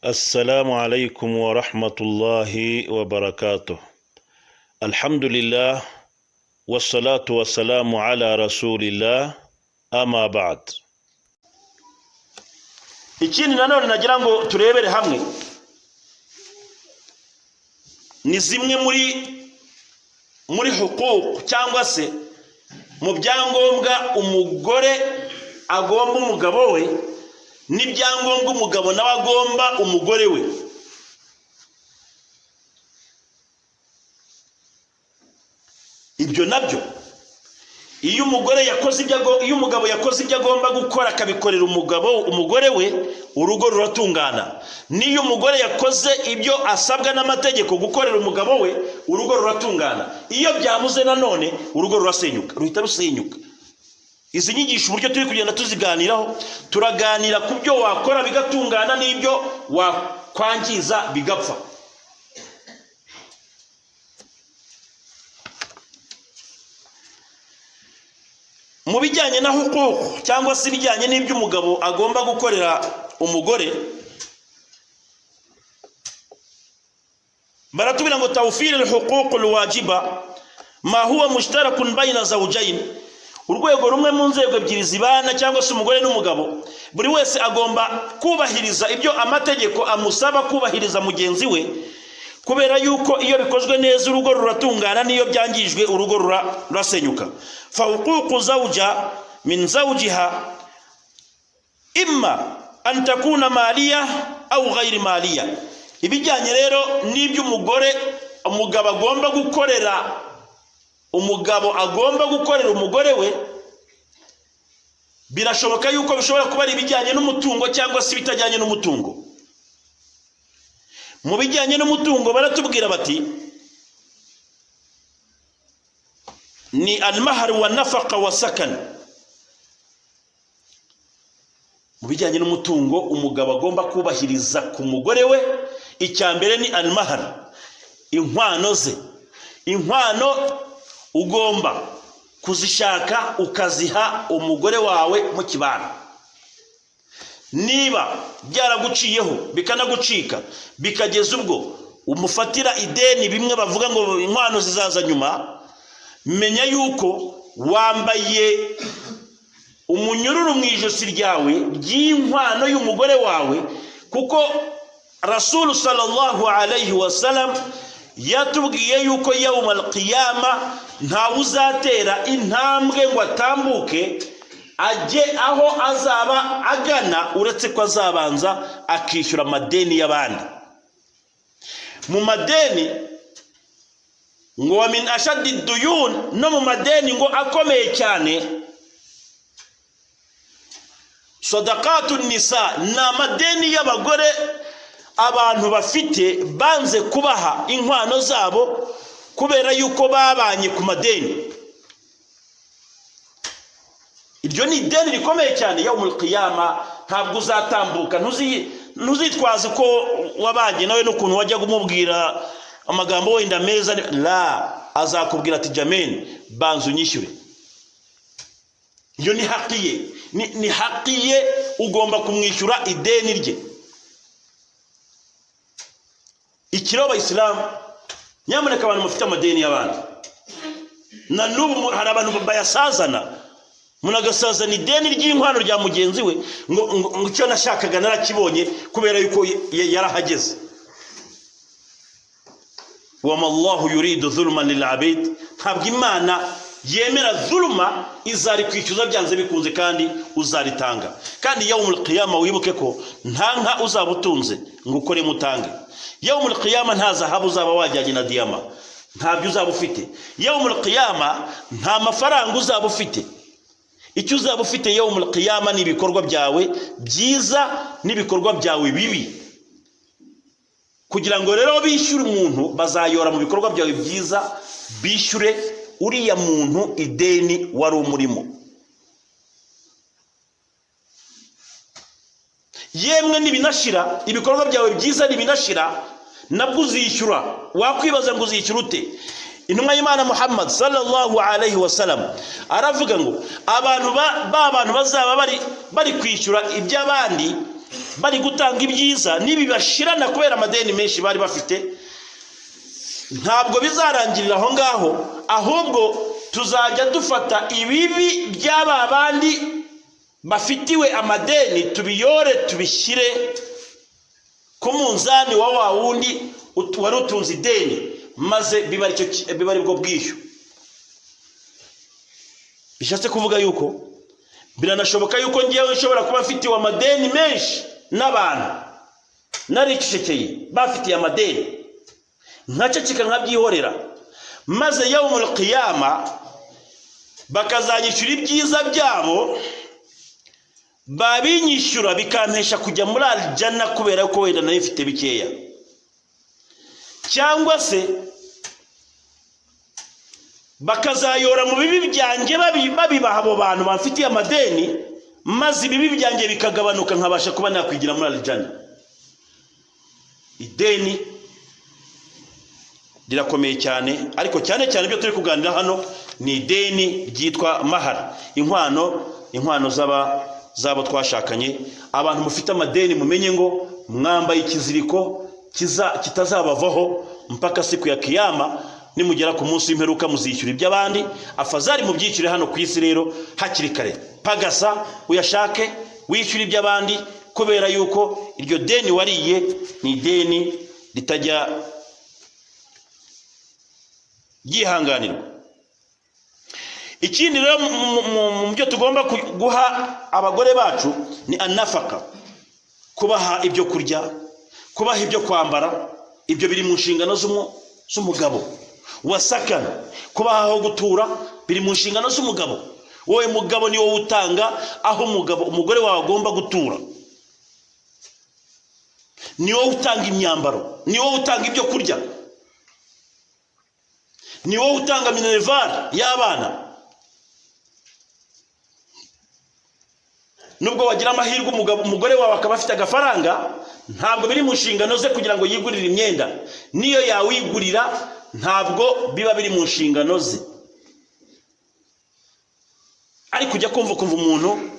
السلام عليكم ورحمة الله وبركاته. الحمد لله والصلاة والسلام على رسول الله أما بعد. Ikindi nanone nagira ngo turebere hamwe ni zimwe muri huquq cyangwa se mu byangombwa umugore agomba umugabo we n'ibyangombwa umugabo nawe agomba umugore we. Ibyo nabyo iyo umugabo yakoze ibyo agomba gukora akabikorera umugore we, urugo ruratungana. Niyo umugore yakoze ibyo asabwa n'amategeko gukorera umugabo we, urugo ruratungana. Iyo byabuze nanone urugo ruhita rusenyuka. Izi nyigisho uburyo turi kugenda tuziganiraho, turaganira ku byo wakora bigatungana n'ibyo wakwangiza bigapfa. Mu bijyanye na huquq cyangwa se bijyanye n'ibyo umugabo agomba gukorera umugore, baratubwira ngo tawfir al-huquq al-wajiba ma huwa mushtarakun bayna zawjayn. Urwego rumwe mu nzego ebyiri zibana cyangwa se umugore n'umugabo, buri wese agomba kubahiriza ibyo amategeko amusaba kubahiriza mugenzi we, kubera yuko iyo bikozwe neza urugo ruratungana, niyo byangijwe urugo rurasenyuka. Fa huququ zawja min zawjiha imma an takuna maliya au ghayri maliya. Ibijyanye rero n'ibyo umugabo agomba gukorera umugore we, birashoboka yuko bishobora kuba ari ibijyanye n'umutungo cyangwa se bitajyanye n'umutungo. Mu bijyanye n'umutungo baratubwira bati ni al-mahr wa nafaqa wa sakan. Mu bijyanye n'umutungo umugabo agomba kubahiriza ku mugore we, icyambere ni al-mahr, inkwano ze. Inkwano ugomba kuzishaka ukaziha umugore wawe mu kibano. Niba byaraguciyeho bikanagucika bikageza ubwo umufatira ideni, bimwe bavuga ngo inkwano zizaza nyuma, menya yuko wambaye umunyururu mu ijosi ryawe ry'inkwano y'umugore wawe, kuko Rasul sallallahu alayhi wasallam yatubwiye yuko yawmal qiyama nta uzatera intambwe ngo atambuke ajye aho azaba agana uretse ko azabanza akishyura amadeni y'abandi. Mu madeni ngo wa min ashaddi duyun, no mu madeni ngo akomeye cyane, sadaqatun nisa, na madeni y'abagore abantu bafite banze kubaha inkwano zabo kubera yuko babanye ku madeni. Iryo ni ideni rikomeye cyane. Yawmul qiyama ntabwo uzatambuka, ntuzitwaze ko wabanye nawe n'ukuntu wajya kumubwira amagambo wenda meza, la, azakubwira ati jamen banzu nyishyure. Iyo ni haqiye, ni haqiye, ugomba kumwishyura ideni rye. Ikiro abayisilamu, nyamuneka abantu mufite amadeni y'abandi, na n'ubu hari abantu bayasazana, munagasazana ideni ry'inkwano rya mugenzi we, ngo icyo nashakaga narakibonye kubera yuko yarahageze. Wama Allahu yuridu dhulman lil abid. Ntabwo Imana yemera dhulma, izari kwishyuza byanze bikunze kandi uzaritanga. Kandi yawmul qiyama wibuke ko nta nka uzabutunze ngo ukore mutange. Yawmul qiyama nta zahabu uzaba wajyanye na diyama, ntabyo uzaba ufite. Yawmul qiyama nta mafaranga uzaba ufite. Icyo uzaba ufite yawmul qiyama ni ibikorwa byawe byiza n'ibikorwa byawe bibi. Kugira ngo rero bishyure umuntu, bazayora mu bikorwa byawe byiza bishyure uriya muntu ideni wari umurimo. Yemwe nibinashira, ibikorwa byawe byiza nibinashira, nabwo uzishyura. Wakwibaza ngo uzishyura ute? Intumwa y'Imana Muhammad sallallahu alayhi wasallam aravuga ngo abantu bazaba bari kwishyura iby'abandi bari gutanga ibyiza nibi bashirana kubera amadeni menshi bari bafite, ntabwo bizarangirira aho ngaho, ahubwo tuzajya dufata ibibi by'aba bandi bafitiwe amadeni tubiyore tubishyire ku munzani wa wundi wari utunze ideni, maze biba ari bwo bwishyu. Bishatse kuvuga yuko biranashoboka yuko ngewe nshobora kuba mfitiwe amadeni menshi n'abantu naricecekeye bafitiye amadeni, nkaceceka nkabyihorera, maze yawmul qiyama bakazanyishyura ibyiza byabo, babinyishyura bikampesha kujya muri aljana kubera ko wenda nayo ifite bikeya, cyangwa se bakazayora mu bibi byanjye babibaha abo bantu bamfitiye amadeni, maze ibibi byanjye bikagabanuka nkabasha kuba nakwigira muri aljana. Ideni rirakomeye cyane, ariko cyane cyane byo turi kuganira hano ni ideni ryitwa mahar, inkwano zabo twashakanye. Abantu mufite amadeni mumenye ngo mwambaye ikiziriko kitazabavaho mpaka siku ya kiyama, nimugera ku munsi w'imperuka muzishyura iby'abandi. Afazari mu byiciro hano ku isi rero hakiri kare, pagasa uyashake wishyura iby'abandi, kubera yuko iryo deni wariye ni ideni ritajya yihanganirwa. Ikindi rero mu byo tugomba guha abagore bacu ni anafaka, kubaha ibyo kurya, kubaha ibyo kwambara, ibyo biri mu nshingano z'umugabo. Wasakana, kubaha aho gutura, biri mu nshingano z'umugabo. Wowe mugabo ni wowe utanga aho umugore wawe agomba gutura, ni wowe utanga imyambaro, ni wowe utanga ibyo kurya, ni wowe utanga minerval y'abana. Nubwo wagira amahirwe umugore wawe akaba afite agafaranga, ntabwo biri mu nshingano ze kugira ngo yigurire imyenda. Niyo yawigurira ntabwo biba biri mu nshingano ze. Ariko ujya kumva umuntu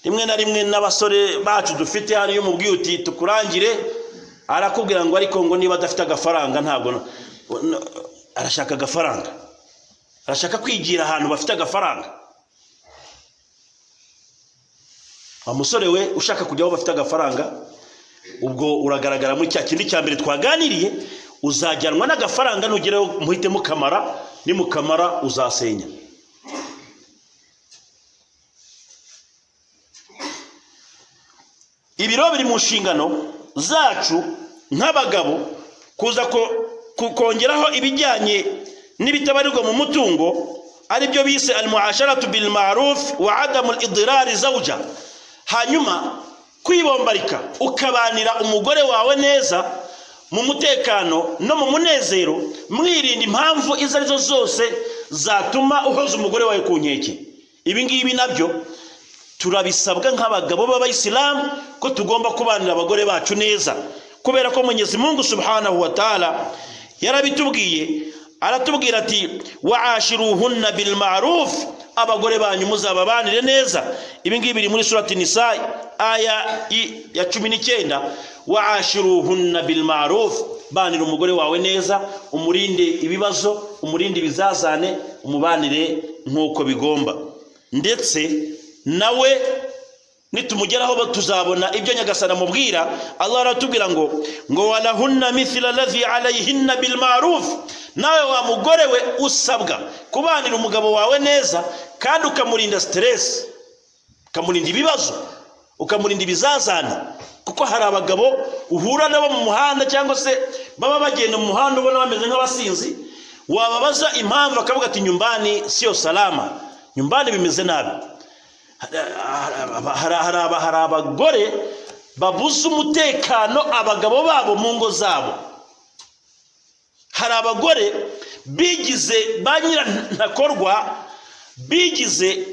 rimwe na rimwe n'abasore bacu dufite hano, iyo umubwiye uti tukurangire, arakubwira ngo ariko ngo niba adafite agafaranga ntabwo arashaka agafaranga, arashaka kwigira ahantu bafite agafaranga. Umusore we ushaka kujya aho bafite agafaranga, ubwo uragaragara muri cya kindi cya mbere twaganiriye, uzajyanwa n'agafaranga, nugereho muhite mukamara, nimukamara uzasenya. Ibiro biri mu nshingano zacu nk'abagabo kuza kongeraho ibijyanye n'ibitabarirwa mu mutungo, ari byo bise al-mu'asharatu bil ma'ruf wa adamu al-idrar zawja. Hanyuma kwibombarika ukabanira umugore wawe neza mu mutekano no mu munezero, mwirinda impamvu izo arizo zose zatuma uhoza umugore wawe ku nkeke. Ibi ngibi nabyo turabisabwa nk'abagabo b'Abayisilamu ko tugomba kubanira abagore bacu neza, kubera ko Mwenyezi Mungu Subhanahu wa Ta'ala yarabitubwiye, aratubwira ati wa'ashiruhunna bil ma'ruf, abagore banyu muzababanire neza. Ibi ngibi biri muri surati Nisa aya ya 19, wa'ashiruhunna bil ma'ruf, banira umugore wawe neza, umurinde ibibazo, umurinde ibizazane, umubanire nk'uko bigomba. Ndetse nawe nitumugeraho tuzabona ibyo Nyagasana mubwira. Allah aratubwira ngo walahunna mithla alladhi alayhinna bil ma'ruf, nawe wa mugore we usabwa kubanira umugabo wawe neza, kandi ukamurinda stress, ukamurinda ibibazo, ukamurinda ibizazana. Kuko hari abagabo uhura nabo mu muhanda, cyangwa se baba bagenda mu muhanda ubona bameze nk'abasinzi, wababaza impamvu akavuga ati nyumbani sio salama, nyumbani bimeze nabi. Hari abagore babuza umutekano abagabo babo mu ngo zabo. Hari abagore bigize ba nyirantakorwa, bigize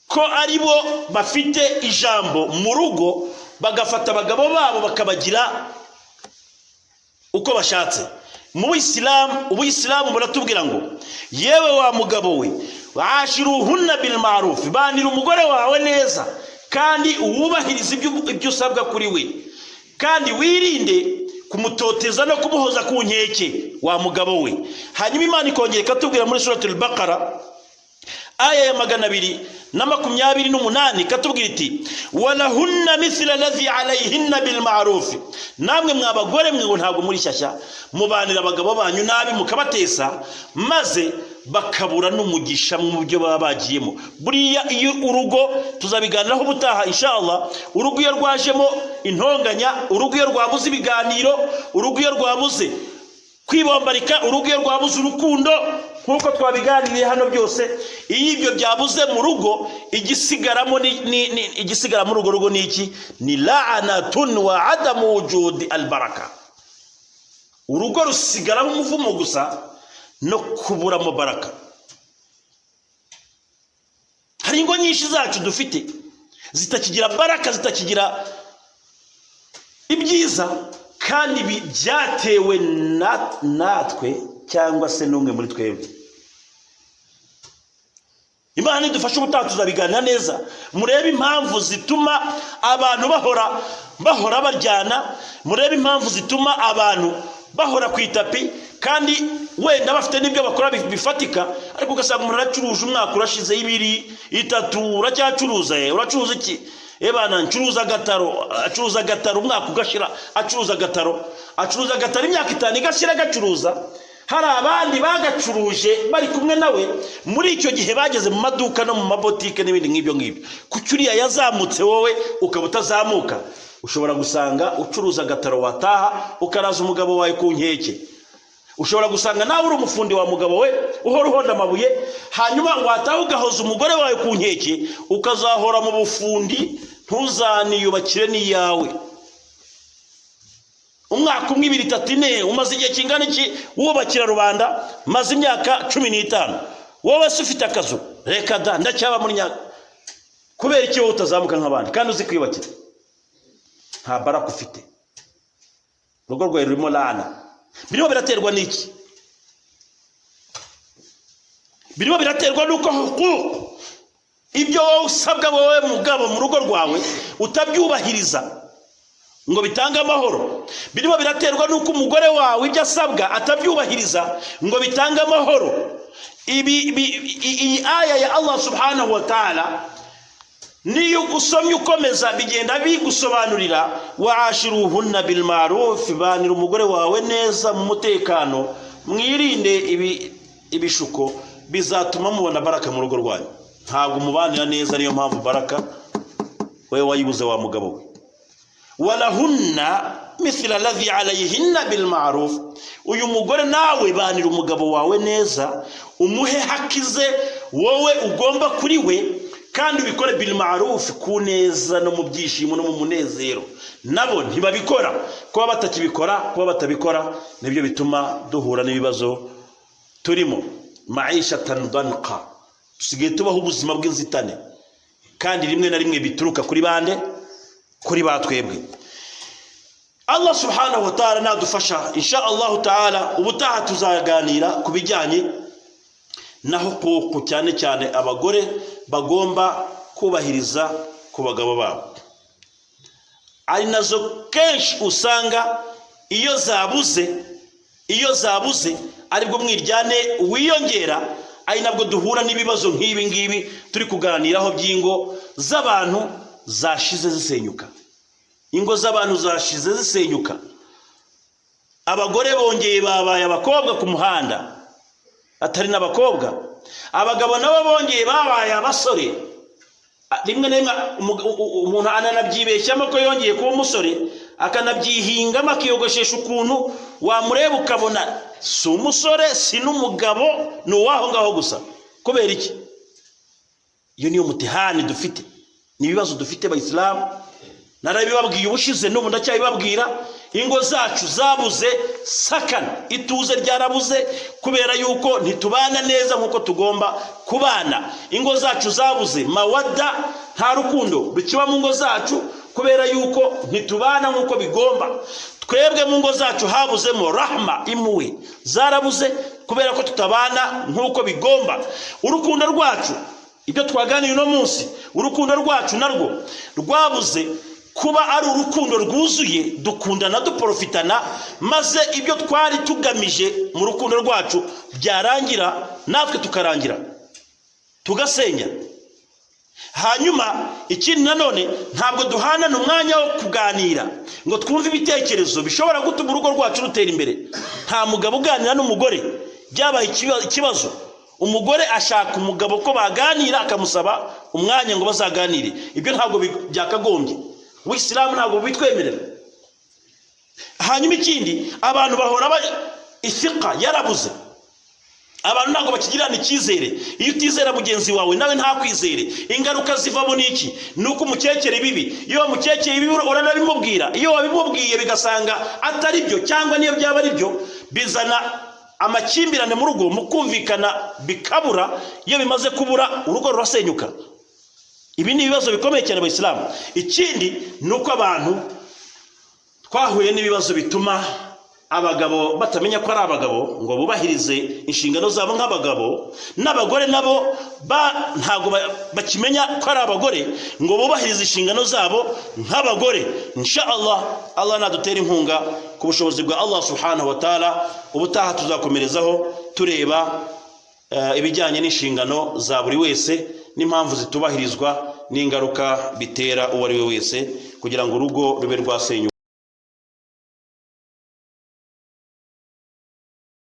ko ari bo bafite ijambo mu rugo, bagafata abagabo babo bakabagira uko bashatse. Mu Ubuisilamu buratubwira ngo yewe wa mugabo we, wa'ashiruhunna bil ma'ruf, banira umugore wawe neza kandi wubahiriza ibyo usabwa kuri we, kandi wirinde kumutoteza no kumuhoza ku nkeke wa mugabo we. Hanyuma Imana ikongera ikatubwira muri suratul Baqara aya ya 228 katubwira iti walahunna mithla alladhi alayhinna bil ma'ruf, namwe mwabagore mwe ntabwo muri shyashya mubanira abagabo banyu nabi mukabatesa maze bakabura n'umugisha mu byo baba bagiyemo. Buriya iyo urugo tuzabiganiraho ubutaha inshallah, urugo iyo rwajemo intonganya, urugo iyo rwabuze ibiganiro, urugo iyo rwabuze kwibombarika, urugo iyo rwabuze urukundo nkuko twabiganiriye hano byose, iyo ibyo byabuze mu rugo igisigaramo igisigara mu rugo ni iki? Ni la'anatun wa adamu wujudi albaraka. Urugo rusigaramo umuvumo gusa no kubura mu baraka. Hari ingo nyinshi zacu dufite zitakigira baraka, zitakigira ibyiza, kandi byatewe natwe cyangwa se n'umwe muri twebwe. Imana idufashe ubutaha tuzabiganira neza, murebe impamvu zituma abantu bahora baryana, murebe impamvu zituma abantu bahora ku itapi, kandi wenda bafite n'ibyo bakora bifatika, ariko ugasanga umuntu aracuruje umwaka urashize 2 3 uracyacuruza. Uracuruza iki? Bana ncuruza gataro umwaka ugashira, acuruza gataro imyaka 5 igashira gacuruza. Hari abandi bagacuruje bari kumwe nawe, muri icyo gihe bageze mu maduka no mu mabotike n'ibindi ngibyo. Kucyuriya yazamutse wowe ukaba utazamuka, ushobora gusanga ucuruza gataro wataha ukaraza umugabo wawe ku nkeke. Ushobora gusanga nawe uri umufundi wa mugabo we uhora uhonda amabuye, hanyuma wataha ugahoza umugore wawe ku nkeke, ukazahora mu bufundi ntuzaniyubakire n'iyawe. Umwaka 1 2 3 4 umaze igihe kingana iki wubakira rubanda, maze imyaka 15. Wowe se ufite akazu, reka da ndacyaba muri nyaka. Kubera iki wowe utazamuka nk'abandi kandi uzi kwiyubakira? Nta baraka ufite, urugo rwawe rurimo laana. Birimo biraterwa n'iki? Birimo biraterwa nuko hukuku ibyo usabwa wowe mugabo mu rugo rwawe utabyubahiriza ngo bitange amahoro. Birimo biraterwa nuko umugore wawe ibyo asabwa atabyubahiriza ngo bitange amahoro. Iyi aya ya Allah subhanahu wa ta'ala niyo usomye ukomeza bigenda bigusobanurira wa'ashiruhunna bil ma'ruf, banira umugore wawe neza mu mutekano, mwirinde ibishuko bizatuma mubona baraka mu rugo rwanyu. Ntabwo mubanira neza, niyo mpamvu baraka wewe wayibuze wa mugabo we. Walahunna mithla alladhi alayhinna bil ma'ruf, uyu mugore nawe banira umugabo wawe neza, umuhe hakize wowe ugomba kuri we, kandi ubikore bil ma'ruf, ku neza no mu byishimo no mu munezero. Nabo ntibabikora, kuba batabikora nibyo bituma duhura n'ibibazo turimo. Maisha tandanqa, tusigaye tubaho ubuzima bw'inzitane, kandi rimwe na rimwe bituruka kuri bande? Kuri batwebwe. Allah subhanahu wa ta'ala nadufasha insha Allah ta'ala, ubutaha tuzaganira kubijyanye na hukuku, cyane cyane abagore bagomba kubahiriza ku bagabo babo. Ari nazo kenshi usanga iyo zabuze aribwo mwiryane wiyongera, ari nabwo duhura n'ibibazo nk'ibi ngibi turi kuganiraho by'ingo z'abantu zashize zisenyuka. Ingo z'abantu zashize zisenyuka, abagore bongeye babaye abakobwa ku muhanda atari n'abakobwa, abagabo nabo bongeye babaye abasore. Rimwe na rimwe umuntu ananabyibeshyamo ko yongeye kuba umusore, akanabyihingamo akiyogoshesha ukuntu wamureba ukabona si umusore si n'umugabo, ni uwaho ngaho gusa. Kubera iki? Iyo niyo mutihani dufite, ni ibibazo dufite abayisilamu. Narabibabwiye ubushize n'ubu ndacyabibabwira, ingo zacu zabuze sakana, ituze ryarabuze kubera yuko ntitubana neza nkuko tugomba kubana. Ingo zacu zabuze mawadda, nta rukundo bikiba mu ngo zacu kubera yuko ntitubana nkuko bigomba. Twebwe mu ngo zacu habuzemo rahma, impuhwe zarabuze kubera ko tutabana nkuko bigomba. Urukundo rwacu ibyo twaganiye uno munsi urukundo rwacu narwo rwabuze kuba ari urukundo rwuzuye dukundana duprofitana maze ibyo twari tugamije mu rukundo rwacu byarangira natwe tukarangira tugasenya. Hanyuma ikindi nanone ntabwo duhanana umwanya wo kuganira ngo twumve ibitekerezo bishobora gutuma urugo rwacu rutera imbere. Nta mugabo uganira n'umugore byabaye ikibazo, umugore ashaka umugabo ko baganira akamusaba umwanya ngo bazaganire. Ibyo ntabwo byakagombye, Uislamu ntabwo bitwemerera. Hanyuma ikindi abantu bahora isika yarabuze, abantu ntabwo bakigirana icyizere. Iyo utizera mugenzi wawe nawe ntakwizere. Ingaruka zivamo niki? Nuko umukekere bibi. Iyo wamukekeye bibi uranabimubwira, iyo wabimubwiye bigasanga atari byo cyangwa niyo byaba ari byo bizana amakimbirane mu rugo, mukumvikana bikabura. Iyo bimaze kubura urugo rurasenyuka. Ibi ni ibibazo bikomeye cyane abayisilamu. Ikindi nuko abantu twahuye n'ibibazo bituma abagabo batamenya ko ari abagabo ngo bubahirize inshingano zabo nk'abagabo, n'abagore nabo ntago bakimenya ko ari abagore ngo bubahirize inshingano zabo nk'abagore. Inshallah Allah nadutera inkunga ku bushobozi bwa Allah subhanahu wa ta'ala. Ubutaha tuzakomerezaho tureba ibijyanye n'inshingano za buri wese n'impamvu zitubahirizwa n'ingaruka bitera uwo ari we wese kugira ngo urugo rube rwasenyuka.